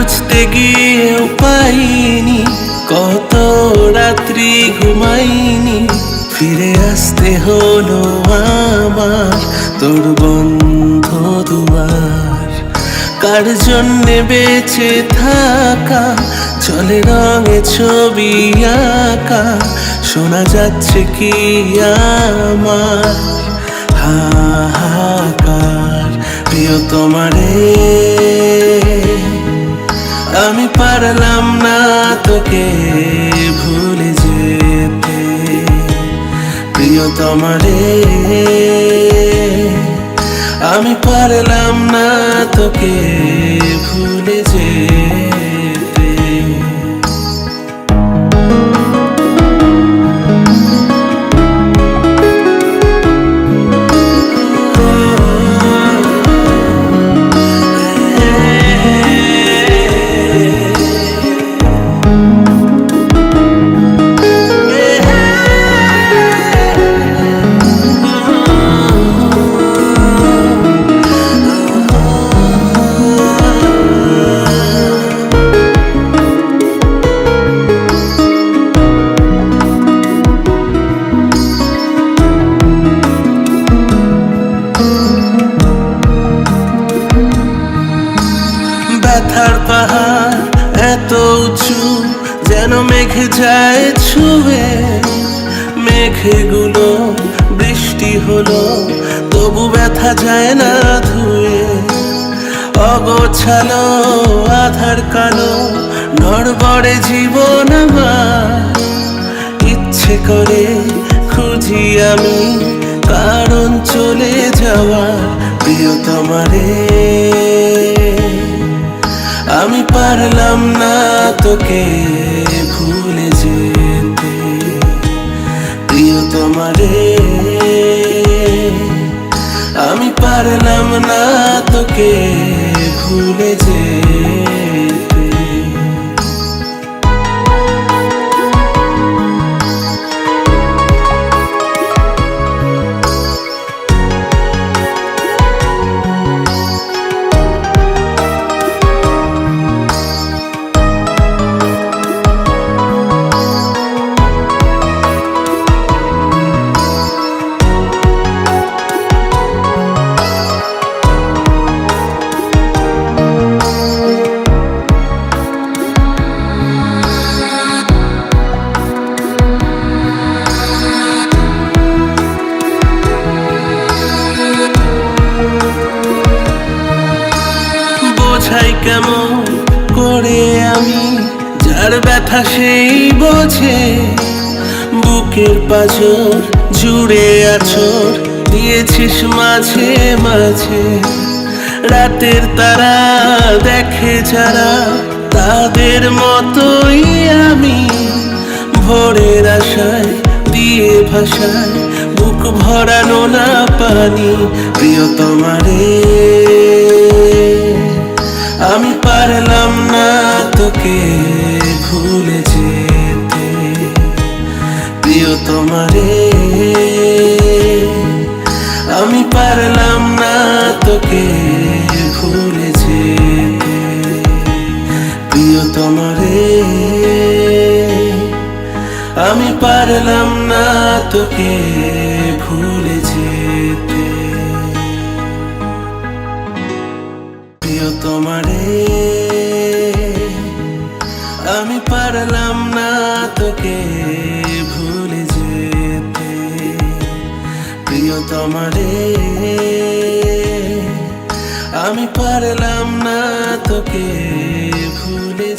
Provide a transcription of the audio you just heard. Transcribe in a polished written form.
খুঁজতে গিয়েও পাইনি, কত রাত্রি ঘুমাইনি, ফিরে আসতে হলো আমার তোর বন্ধ দুয়ার। কার জন্যে বেঁচে থাকা, চলে রঙে ছবি আঁকা, শোনা যাচ্ছে কি আমার হাহাকার। প্রিয় তোমারে আমি পারলাম না তোকে ভুলে যেতে, প্রিয় তোমারে আমি পারলাম না তোকে ভুলে যেতে। ব্যথার পাহাড় এত উঁচু, যেন মেঘ যায় ছুঁয়ে, মেঘগুলো বৃষ্টি হলো তবু ব্যথা যায় না ধুয়ে। অগোছালো আধার কালো নড়বড়ে জীবন আমার, ইচ্ছে করে খুঁজি আমি কারণ চলে যাওয়ার। প্রিয় তোমারে আমি পারলাম না তোকে ভুলে যেতে, প্রিয় তোমারে আমি পারলাম না তোকে ভুলে যেতে। বোঝাই কেমন করে আমি, যার ব্যথা সেই বোঝে, বুকের পাঁজর জুড়ে আছর দিয়েছিস মাঝে মাঝে। রাতের তারা দেখে যারা, তাদের মতোই আমি, ভোরের আশায় দিয়ে ভাষায় বুক ভরানো না পানি। প্রিয় তোমারে আমি পারলাম না তোকে ভুলে যেতে, প্রিয় তোমারে আমি পারলাম না তোকে ভুলে যেতে, প্রিয় তোমারে আমি পারলাম না তোকে ভুলে যেতে। প্রিয় তোমারে আমি পারলাম না তোকে ভুলে যেতে, প্রিয় তোমারে আমি পারলাম না তোকে ভুলে